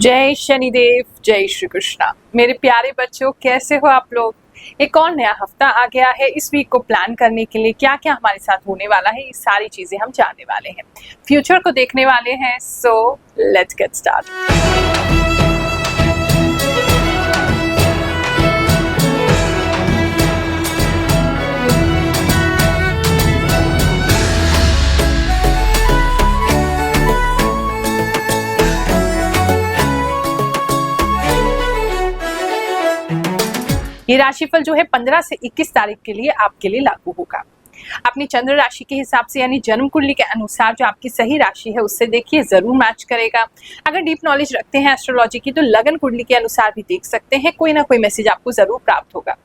जय शनिदेव, जय श्री कृष्णा। मेरे प्यारे बच्चों, कैसे हो आप लोग। एक और नया हफ्ता आ गया है। इस वीक को प्लान करने के लिए क्या क्या हमारे साथ होने वाला है, ये सारी चीजें हम जानने वाले हैं, फ्यूचर को देखने वाले हैं। So let's get start. ये राशिफल जो है 15 से 21 तारीख के लिए आपके लिए लागू होगा। अपनी चंद्र राशि के हिसाब से यानी जन्म कुंडली के अनुसार जो आपकी सही राशि है उससे देखिए, जरूर मैच करेगा। अगर डीप नॉलेज रखते हैं एस्ट्रोलॉजी की तो लगन कुंडली के अनुसार भी देख सकते हैं, कोई ना कोई मैसेज आपको जरूर प्राप्त होगा।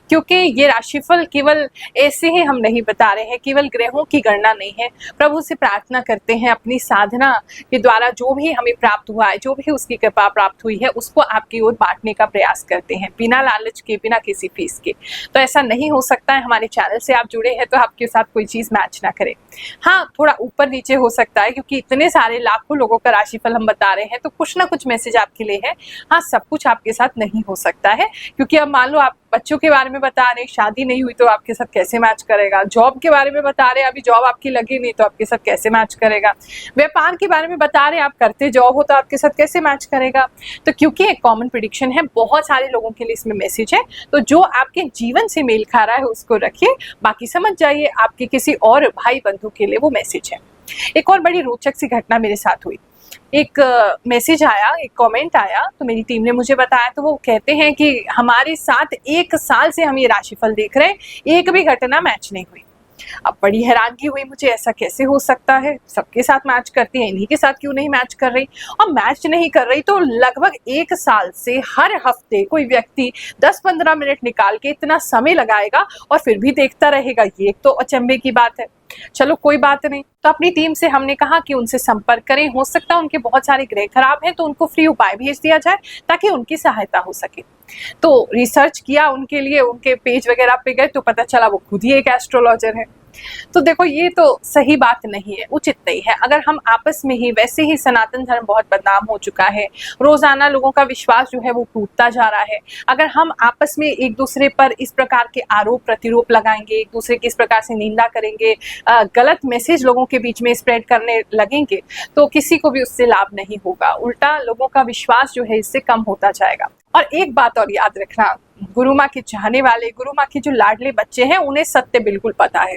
क्योंकि ये राशिफल केवल ऐसे ही हम नहीं बता रहे हैं, केवल ग्रहों की गणना नहीं है। प्रभु से प्रार्थना करते हैं, अपनी साधना के द्वारा जो भी हमें प्राप्त हुआ है, जो भी उसकी कृपा प्राप्त हुई है, उसको आपकी ओर बांटने का प्रयास करते हैं, बिना लालच के, बिना किसी फीस के। तो ऐसा नहीं हो सकता है हमारे चैनल से आप जुड़े हैं तो आपके साथ कोई चीज मैच ना करे। हाँ, थोड़ा ऊपर नीचे हो सकता है, क्योंकि इतने सारे लाखों लोगों का राशिफल हम बता रहे हैं तो कुछ ना कुछ मैसेज आपके लिए है। हाँ, सब कुछ आपके साथ नहीं हो सकता है, क्योंकि अब मान लो आप बच्चों के बारे में बता रहे, शादी नहीं हुई तो आपके साथ कैसे मैच करेगा। जॉब के बारे में बता रहे, अभी जॉब आपकी लगी नहीं तो आपके साथ कैसे मैच करेगा। व्यापार के बारे में बता रहे, आप करते जॉब हो तो आपके साथ कैसे मैच करेगा। तो क्योंकि एक कॉमन प्रेडिक्शन है, बहुत सारे लोगों के लिए इसमें मैसेज है, तो जो आपके जीवन से मेल खा रहा है उसको रखिए, बाकी समझ जाइए आपके किसी और भाई बंधु के लिए वो मैसेज है। एक और बड़ी रोचक सी घटना मेरे साथ हुई। एक मैसेज आया, एक कमेंट आया, तो मेरी टीम ने मुझे बताया। तो वो कहते हैं कि हमारे साथ 1 साल से हम ये राशिफल देख रहे हैं, एक भी घटना मैच नहीं हुई। अब बड़ी हैरानगी हुई मुझे, ऐसा कैसे हो सकता है, सबके साथ मैच करती है, इन्हीं के साथ क्यों नहीं मैच कर रही। और मैच नहीं कर रही तो लगभग 1 साल से हर हफ्ते कोई व्यक्ति 10-15 मिनट निकाल के इतना समय लगाएगा और फिर भी देखता रहेगा, ये तो अचंभे की बात है। चलो कोई बात नहीं, तो अपनी टीम से हमने कहा कि उनसे संपर्क करें, हो सकता है उनके बहुत सारे ग्रह खराब हैं तो उनको फ्री उपाय भेज दिया जाए ताकि उनकी सहायता हो सके। तो रिसर्च किया उनके लिए, उनके पेज वगैरह पे गए तो पता चला वो खुद ही एक एस्ट्रोलॉजर है। तो देखो, ये तो सही बात नहीं है, उचित नहीं है। अगर हम आपस में ही, वैसे ही सनातन धर्म बहुत बदनाम हो चुका है, रोजाना लोगों का विश्वास जो है वो टूटता जा रहा है। अगर हम आपस में एक दूसरे पर इस प्रकार के आरोप प्रतिरोप लगाएंगे, एक दूसरे की इस प्रकार से निंदा करेंगे, गलत मैसेज लोगों के बीच में स्प्रेड करने लगेंगे, तो किसी को भी उससे लाभ नहीं होगा, उल्टा लोगों का विश्वास जो है इससे कम होता जाएगा। और एक बात और याद रखना, गुरु माँ के चाहने वाले, गुरु माँ के जो लाडले बच्चे हैं, उन्हें सत्य बिल्कुल पता है।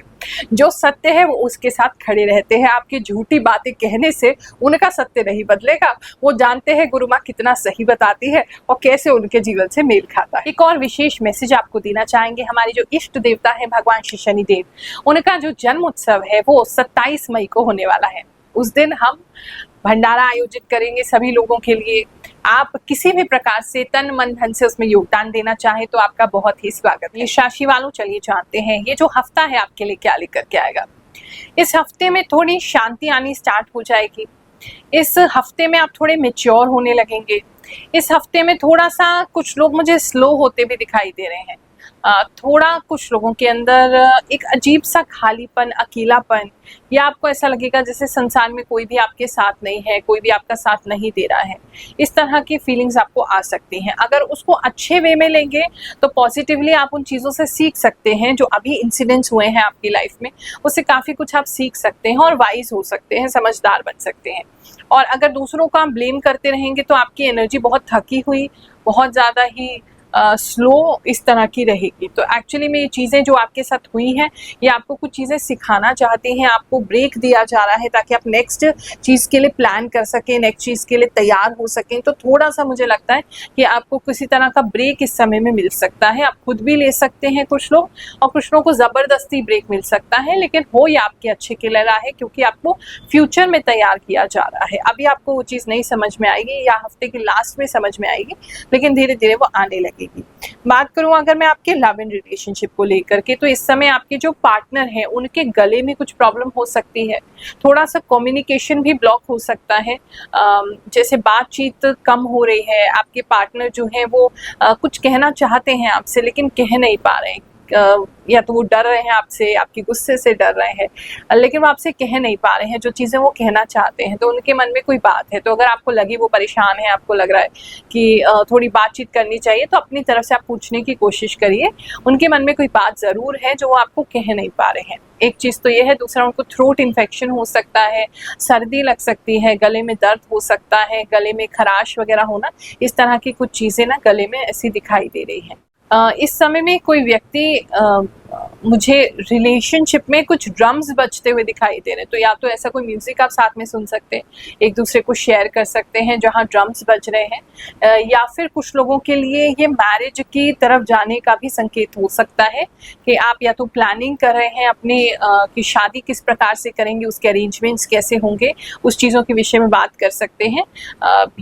जो सत्य है वो उसके साथ खड़े रहते हैं। आपकी झूठी बातें कहने से उनका सत्य नहीं बदलेगा। वो जानते हैं गुरु माँ कितना सही बताती है और कैसे उनके जीवन से मेल खाता है। एक और विशेष मैसेज आपको देना चाहेंगे, हमारे जो इष्ट देवता है भगवान श्री शनिदेव, उनका जो जन्म उत्सव है वो 27 मई को होने वाला है। उस दिन हम भंडारा आयोजित करेंगे सभी लोगों के लिए। आप किसी भी प्रकार से तन मन धन से उसमें योगदान देना चाहे तो आपका बहुत ही स्वागत है। राशि वालों, चलिए जानते हैं ये जो हफ्ता है आपके लिए क्या लेकर के आएगा। इस हफ्ते में थोड़ी शांति आनी स्टार्ट हो जाएगी। इस हफ्ते में आप थोड़े मैच्योर होने लगेंगे। इस हफ्ते में थोड़ा सा कुछ लोग मुझे स्लो होते भी दिखाई दे रहे हैं। थोड़ा कुछ लोगों के अंदर एक अजीब सा खालीपन, अकेलापन, या आपको ऐसा लगेगा जैसे संसार में कोई भी आपके साथ नहीं है, कोई भी आपका साथ नहीं दे रहा है। इस तरह की फीलिंग्स आपको आ सकती हैं। अगर उसको अच्छे वे में लेंगे तो पॉजिटिवली आप उन चीज़ों से सीख सकते हैं जो अभी इंसिडेंट्स हुए हैं आपकी लाइफ में, उससे काफ़ी कुछ आप सीख सकते हैं और वाइज हो सकते हैं, समझदार बन सकते हैं। और अगर दूसरों को आप ब्लेम करते रहेंगे तो आपकी एनर्जी बहुत थकी हुई, बहुत ज़्यादा ही स्लो इस तरह की रहेगी। तो एक्चुअली में ये चीज़ें जो आपके साथ हुई हैं, ये आपको कुछ चीज़ें सिखाना चाहती हैं, आपको ब्रेक दिया जा रहा है ताकि आप नेक्स्ट चीज़ के लिए प्लान कर सकें, नेक्स्ट चीज़ के लिए तैयार हो सकें। तो थोड़ा सा मुझे लगता है कि आपको किसी तरह का ब्रेक इस समय में मिल सकता है। आप खुद भी ले सकते हैं कुछ लोग, और कुछ लोगों को ज़बरदस्ती ब्रेक मिल सकता है, लेकिन हो ये आपके अच्छे के लिए रहा है, क्योंकि आपको फ्यूचर में तैयार किया जा रहा है। अभी आपको वो चीज़ नहीं समझ में आएगी या हफ्ते के लास्ट में समझ में आएगी, लेकिन धीरे धीरे वो आने लगेगी। बात करूं अगर मैं आपके लव एंड रिलेशनशिप को लेकर के, तो इस समय आपके जो पार्टनर हैं उनके गले में कुछ प्रॉब्लम हो सकती है। थोड़ा सा कम्युनिकेशन भी ब्लॉक हो सकता है, जैसे बातचीत कम हो रही है। आपके पार्टनर जो है वो कुछ कहना चाहते हैं आपसे लेकिन कह नहीं पा रहे हैं। या तो वो डर रहे हैं आपसे, आपके गुस्से से डर रहे हैं, लेकिन वो आपसे कह नहीं पा रहे हैं जो चीज़ें वो कहना चाहते हैं। तो उनके मन में कोई बात है, तो अगर आपको लगी वो परेशान है, आपको लग रहा है कि थोड़ी बातचीत करनी चाहिए, तो अपनी तरफ से आप पूछने की कोशिश करिए। उनके मन में कोई बात ज़रूर है जो वो आपको कह नहीं पा रहे हैं। एक चीज़ तो ये है, दूसरा उनको थ्रोट इन्फेक्शन हो सकता है, सर्दी लग सकती है, गले में दर्द हो सकता है, गले में खराश वगैरह होना, इस तरह की कुछ चीज़ें ना गले में ऐसी दिखाई दे रही हैं। इस समय में कोई व्यक्ति मुझे रिलेशनशिप में कुछ ड्रम्स बजते हुए दिखाई दे रहे हैं, तो या तो ऐसा कोई म्यूजिक आप साथ में सुन सकते हैं, एक दूसरे को शेयर कर सकते हैं जहां ड्रम्स बज रहे हैं, या फिर कुछ लोगों के लिए ये मैरिज की तरफ जाने का भी संकेत हो सकता है कि आप या तो प्लानिंग कर रहे हैं अपने की शादी किस प्रकार से करेंगे, उसके अरेंजमेंट्स कैसे होंगे, उस चीज़ों के विषय में बात कर सकते हैं,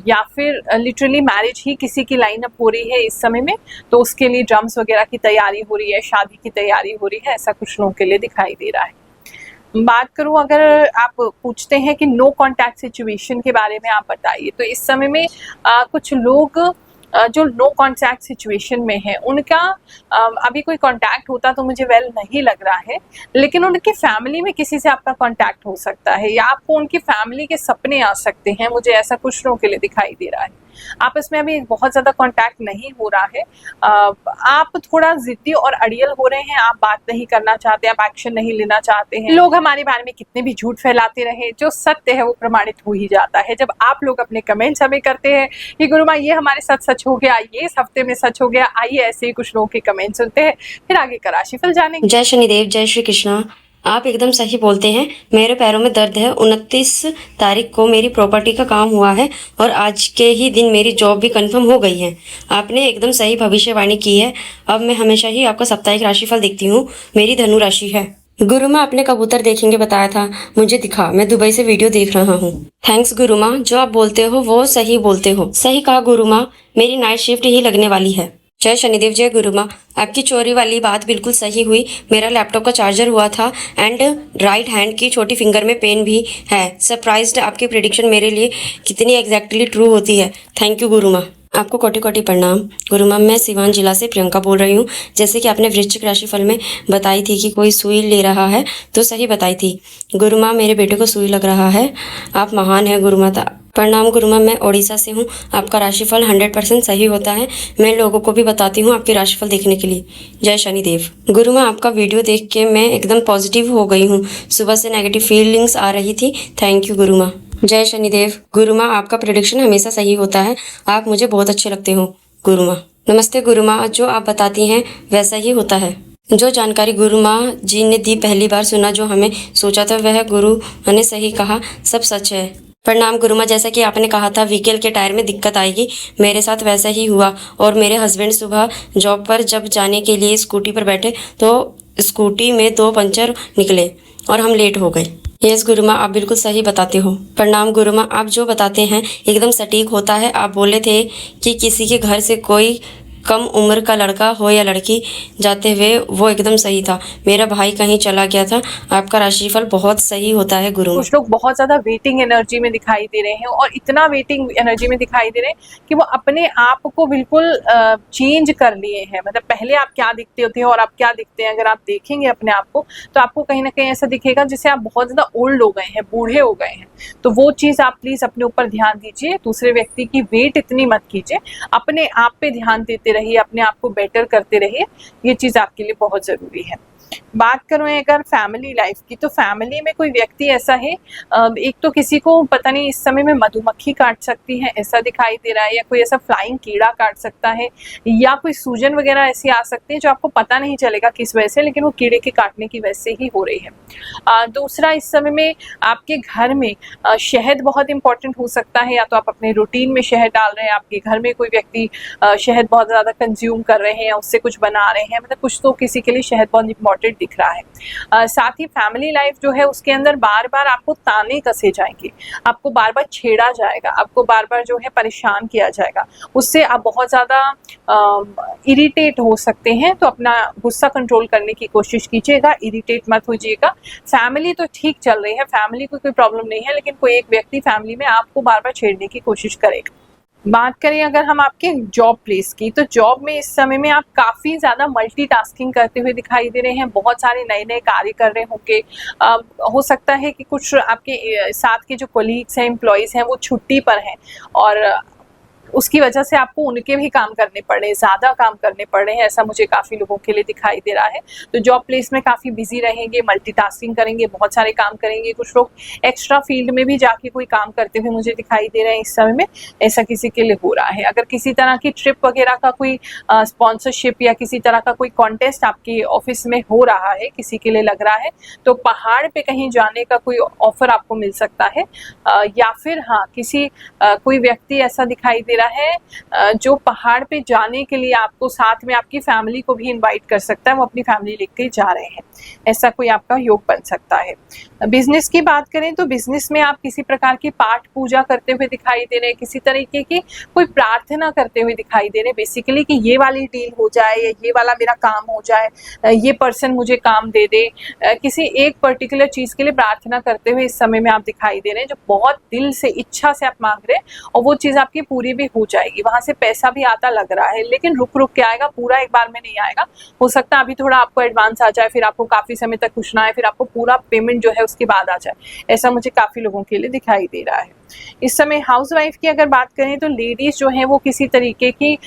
या फिर लिटरली मैरिज ही किसी की लाइन अप हो रही है इस समय में, तो उसके लिए ड्रम्स वगैरह की तैयारी हो रही है, शादी की तैयारी हो रही है, ऐसा कुछ लोगों के लिए दिखाई दे रहा है। बात करूं, अगर आप पूछते हैं कि नो कांटेक्ट सिचुएशन के बारे में आप बताइए, तो इस समय में कुछ लोग जो नो कांटेक्ट सिचुएशन में है उनका अभी कोई कांटेक्ट होता तो मुझे वेल नहीं लग रहा है, लेकिन उनकी फैमिली में किसी से आपका कांटेक्ट हो सकता है या आपको उनकी फैमिली के सपने आ सकते हैं, मुझे ऐसा कुछ लोगों के लिए दिखाई दे रहा है। आपस में अभी बहुत ज़्यादा कांटेक्ट नहीं हो रहा है, आप थोड़ा जिद्दी और अड़ियल हो रहे हैं, आप बात नहीं करना चाहते, आप एक्शन नहीं लेना चाहते हैं। लोग हमारे बारे में कितने भी झूठ फैलाते रहे, जो सत्य है वो प्रमाणित हो ही जाता है जब आप लोग अपने कमेंट्स हमें करते हैं कि गुरुमा ये हमारे साथ सच हो गया, ये इस हफ्ते में सच हो गया। आइए ऐसे ही कुछ लोगों के कमेंट सुनते हैं, फिर आगे का राशिफल जानेंगे। जय शनिदेव, जय श्री कृष्णा। आप एकदम सही बोलते हैं। मेरे पैरों में दर्द है। 29 तारीख को मेरी प्रॉपर्टी का काम हुआ है और आज के ही दिन मेरी जॉब भी कंफर्म हो गई है। आपने एकदम सही भविष्यवाणी की है। अब मैं हमेशा ही आपका साप्ताहिक राशिफल देखती हूँ। मेरी धनु राशि है। गुरुमा, आपने कबूतर देखेंगे बताया था, मुझे दिखा। मैं दुबई से वीडियो देख रहा हूँ। थैंक्स गुरुमा, जो आप बोलते हो वो सही बोलते हो। सही कहा गुरुमा, मेरी नाइट शिफ्ट ही लगने वाली है। जय शनिदेव, जय गुरुमा। आपकी चोरी वाली बात बिल्कुल सही हुई। मेरा लैपटॉप का चार्जर हुआ था एंड राइट हैंड की छोटी फिंगर में पेन भी है। सरप्राइज्ड, आपकी प्रेडिक्शन मेरे लिए कितनी एग्जैक्टली ट्रू होती है। Thank you Gurumaa. आपको कोटि कोटि प्रणाम गुरुमा। मैं सिवान जिला से प्रियंका बोल रही हूँ। जैसे कि आपने वृश्चिक राशिफल में बताई थी कि कोई सुई ले रहा है, तो सही बताई थी गुरुमा। मेरे बेटे को सुई लग रहा है। आप महान है गुरुमाता। प्रणाम गुरुमा, मैं ओडिशा से हूँ। आपका राशिफल 100% सही होता है। मैं लोगों को भी बताती हूँ आपके राशिफल देखने के लिए। जय शनिदेव। गुरुमा, आपका वीडियो देख के मैं एकदम पॉजिटिव हो गई हूँ। सुबह से नेगेटिव फीलिंग्स आ रही थी। Thank you Gurumaa. जय शनिदेव। गुरुमा, आपका प्रेडिक्शन हमेशा सही होता है। आप मुझे बहुत अच्छे लगते हो गुरुमा। नमस्ते गुरुमा, जो आप बताती हैं वैसा ही होता है। जो जानकारी गुरुमा जी ने दी पहली बार सुना, जो हमें सोचा था वह गुरु ने सही कहा, सब सच है। प्रणाम गुरुमा। जैसा कि आपने कहा था व्हीकल के टायर में दिक्कत आएगी, मेरे साथ वैसा ही हुआ। और मेरे हस्बैंड सुबह जॉब पर जब जाने के लिए स्कूटी पर बैठे तो स्कूटी में 2 पंचर निकले और हम लेट हो गए। यस गुरुमा, आप बिल्कुल सही बताते हो। प्रणाम गुरुमा, आप जो बताते हैं एकदम सटीक होता है। आप बोले थे कि किसी के घर से कोई कम उम्र का लड़का हो या लड़की जाते हुए, वो एकदम सही था। मेरा भाई कहीं चला गया था। आपका राशिफल बहुत सही होता है गुरुमा। कुछ लोग बहुत ज्यादा वेटिंग एनर्जी में दिखाई दे रहे हैं और इतना वेटिंग एनर्जी में दिखाई दे रहे हैं कि वो अपने आप को बिल्कुल चेंज कर लिए हैं। मतलब पहले आप क्या दिखते थे और आप क्या दिखते हैं, अगर आप देखेंगे अपने आप को तो आपको कहीं ना कहीं ऐसा दिखेगा जैसे आप बहुत ज्यादा ओल्ड हो गए हैं, बूढ़े हो गए हैं। तो वो चीज आप प्लीज अपने ऊपर ध्यान दीजिए। दूसरे व्यक्ति की वेट इतनी मत कीजिए, अपने आप पे ध्यान देते रहिए, अपने आप को बेटर करते रहिए। ये चीज आपके लिए बहुत जरूरी है। बात करूं अगर फैमिली लाइफ की, तो फैमिली में कोई व्यक्ति ऐसा है, एक तो किसी को पता नहीं इस समय में मधुमक्खी काट सकती है ऐसा दिखाई दे रहा है, या कोई ऐसा फ्लाइंग कीड़ा काट सकता है, या कोई सूजन वगैरह ऐसी आ सकती है जो आपको पता नहीं चलेगा किस वजह से, लेकिन वो कीड़े के काटने की वजह से ही हो रही है। दूसरा, इस समय में आपके घर में शहद बहुत इंपॉर्टेंट हो सकता है। या तो आप अपने रूटीन में शहद डाल रहे हैं, आपके घर में कोई व्यक्ति शहद बहुत ज़्यादा कंज्यूम कर रहे हैं या उससे कुछ बना रहे हैं, मतलब कुछ तो किसी के लिए शहद बहुत इंपॉर्टेंट दिख रहा है। साथ ही फैमिली लाइफ जो है उसके अंदर बार बार आपको ताने कसे जाएंगे, आपको बार बार छेड़ा जाएगा, आपको बार बार जो है परेशान किया जाएगा, उससे आप बहुत ज़्यादा इरिटेट हो सकते हैं। तो अपना गुस्सा कंट्रोल करने की कोशिश कीजिएगा, इरिटेट मत होइएगा। फैमिली तो ठीक चल रही है, फैमिली को कोई प्रॉब्लम नहीं है, लेकिन कोई एक व्यक्ति फैमिली में आपको बार बार छेड़ने की कोशिश करेगा। बात करें अगर हम आपके जॉब प्लेस की, तो जॉब में इस समय में आप काफ़ी ज़्यादा मल्टीटास्किंग करते हुए दिखाई दे रहे हैं, बहुत सारे नए-नए कार्य कर रहे होंगे। हो सकता है कि कुछ आपके साथ के जो कोलीग्स हैं, एम्प्लॉइज़ हैं, वो छुट्टी पर हैं और उसकी वजह से आपको उनके भी काम करने पड़ रहे हैं, ज़्यादा काम करने पड़ रहे हैं, ऐसा मुझे काफ़ी लोगों के लिए दिखाई दे रहा है। तो जॉब प्लेस में काफ़ी बिजी रहेंगे, मल्टीटास्किंग करेंगे, बहुत सारे काम करेंगे। कुछ लोग एक्स्ट्रा फील्ड में भी जाके कोई काम करते हुए मुझे दिखाई दे रहे हैं इस समय में, ऐसा किसी के लिए हो रहा है। अगर किसी तरह की ट्रिप वगैरह का कोई स्पॉन्सरशिप या किसी तरह का कोई कॉन्टेस्ट आपके ऑफिस में हो रहा है, किसी के लिए लग रहा है, तो पहाड़ पे कहीं जाने का कोई ऑफर आपको मिल सकता है। या फिर हाँ, किसी कोई व्यक्ति ऐसा दिखाई दे रहा है जो पहाड़ पे जाने के लिए आपको साथ में आपकी फैमिली को भी इनवाइट कर सकता है, वो अपनी फैमिली लेके जा रहे हैं, ऐसा कोई आपका योग बन सकता है। बिजनेस की बात करें तो बिजनेस में आप किसी प्रकार की पाठ पूजा करते हुए दिखाई दे रहे हैं, किसी तरीके की कोई प्रार्थना करते हुए दिखाई दे रहे हैं, बेसिकली कि ये वाली डील हो जाए या ये वाला मेरा काम हो जाए, ये पर्सन मुझे काम दे दे, किसी एक पर्टिकुलर चीज़ के लिए प्रार्थना करते हुए इस समय में आप दिखाई दे रहे हैं, जो बहुत दिल से इच्छा से आप मांग रहे हैं और वो चीज़ आपकी पूरी भी हो जाएगी। वहाँ से पैसा भी आता लग रहा है, लेकिन रुक रुक के आएगा, पूरा एक बार में नहीं आएगा। हो सकता है अभी थोड़ा आपको एडवांस आ जाए, फिर आपको काफ़ी समय तक कुछ ना आए, फिर आपको पूरा पेमेंट जो है उसके बाद आ जाए, ऐसा मुझे काफ़ी लोगों के लिए दिखाई दे रहा है। इस समय हाउसवाइफ की अगर बात करें तो लेडीज जो है वो किसी तरीके की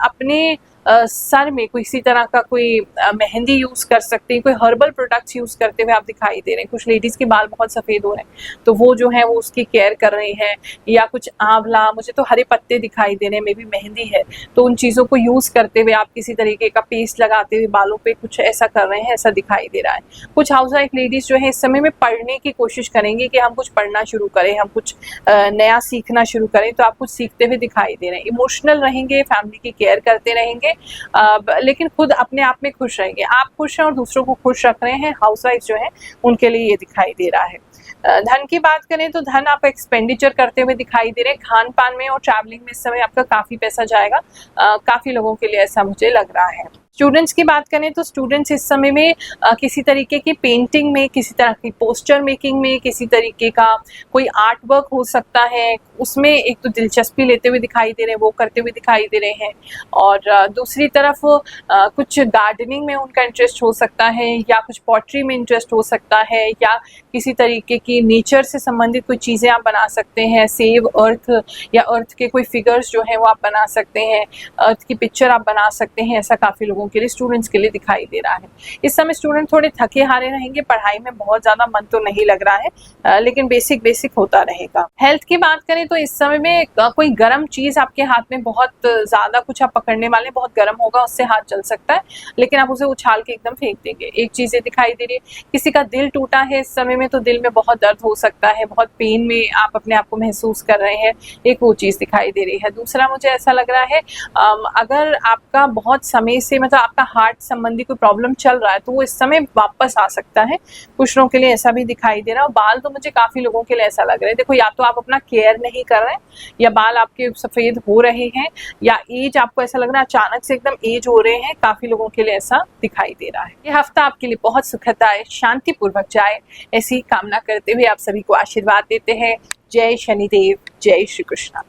अपने सर में किसी तरह का कोई मेहंदी यूज़ कर सकते हैं, कोई हर्बल प्रोडक्ट्स यूज़ करते हुए आप दिखाई दे रहे हैं। कुछ लेडीज़ के बाल बहुत सफ़ेद हो रहे हैं, तो वो जो है वो उसकी केयर कर रही हैं, या कुछ आंवला, मुझे तो हरे पत्ते दिखाई दे रहे हैं, मे बी मेहंदी है, तो उन चीज़ों को यूज़ करते हुए आप किसी तरीके का पेस्ट लगाते हुए बालों पे कुछ ऐसा कर रहे हैं, ऐसा दिखाई दे रहा है। कुछ हाउसवाइफ लेडीज़ जो है इस समय में पढ़ने की कोशिश करेंगी कि हम कुछ पढ़ना शुरू करें, हम कुछ नया सीखना शुरू करें, तो आप कुछ सीखते हुए दिखाई दे रहे हैं। इमोशनल रहेंगे, फैमिली की केयर करते रहेंगे, लेकिन खुद अपने आप में खुश रहेंगे। आप खुश हैं और दूसरों को खुश रख रहे हैं, हाउसवाइफ जो है उनके लिए ये दिखाई दे रहा है। धन की बात करें तो धन आप एक्सपेंडिचर करते हुए दिखाई दे रहे हैं, खान पान में और ट्रैवलिंग में इस समय आपका काफ़ी पैसा जाएगा, काफ़ी लोगों के लिए ऐसा मुझे लग रहा है। स्टूडेंट्स की बात करें तो स्टूडेंट्स इस समय में किसी तरीके की पेंटिंग में, किसी तरह की पोस्टर मेकिंग में, किसी तरीके का कोई आर्ट वर्क हो सकता है, उसमें एक तो दिलचस्पी लेते हुए दिखाई दे रहे हैं, वो करते हुए दिखाई दे रहे हैं। और दूसरी तरफ कुछ गार्डनिंग में उनका इंटरेस्ट हो सकता है, या कुछ पॉटरी में इंटरेस्ट हो सकता है, या किसी तरीके की नेचर से संबंधित कोई चीज़ें आप बना सकते हैं, सेव अर्थ या अर्थ के कोई फिगर्स जो हैं वो आप बना सकते हैं, अर्थ की पिक्चर आप बना सकते हैं, ऐसा काफ़ी लोगों के लिए, स्टूडेंट्स के लिए दिखाई दे रहा है। इस समय स्टूडेंट थोड़े थके हारे रहेंगे, पढ़ाई में बहुत ज़्यादा मन तो नहीं लग रहा है, लेकिन बेसिक होता रहेगा। हेल्थ की बात करें तो इस समय में कोई गर्म चीज़ आपके हाथ में बहुत ज़्यादा कुछ आप पकड़ने वाले, बहुत गर्म होगा, उससे हाथ जल सकता है, लेकिन आप उसे उछाल के एकदम फेंक देंगे। एक चीज़ दिखाई दे रही है, किसी का दिल टूटा है इस समय में, तो दिल में बहुत दर्द हो सकता है, बहुत पेन में आप अपने आप को महसूस कर रहे हैं, एक वो चीज़ दिखाई दे रही है। दूसरा मुझे ऐसा लग रहा है अगर आपका बहुत समय से मतलब आपका हार्ट संबंधी कोई प्रॉब्लम चल रहा है, तो वो इस समय वापस आ सकता है, कुछ लोगों के लिए ऐसा भी दिखाई दे रहा है। और बाल तो मुझे काफ़ी लोगों के लिए ऐसा लग रहा है, देखो या तो आप अपना केयर नहीं कर रहे हैं, या बाल आपके सफ़ेद हो रहे हैं, या एज आपको ऐसा लग रहा है अचानक से एकदम एज हो रहे हैं, काफ़ी लोगों के लिए ऐसा दिखाई दे रहा है। ये हफ्ता आपके लिए बहुत सुखद आए, शांतिपूर्वक जाए, ऐसी कामना करते हुए आप सभी को आशीर्वाद देते हैं। जय शनिदेव, जय श्री कृष्णा।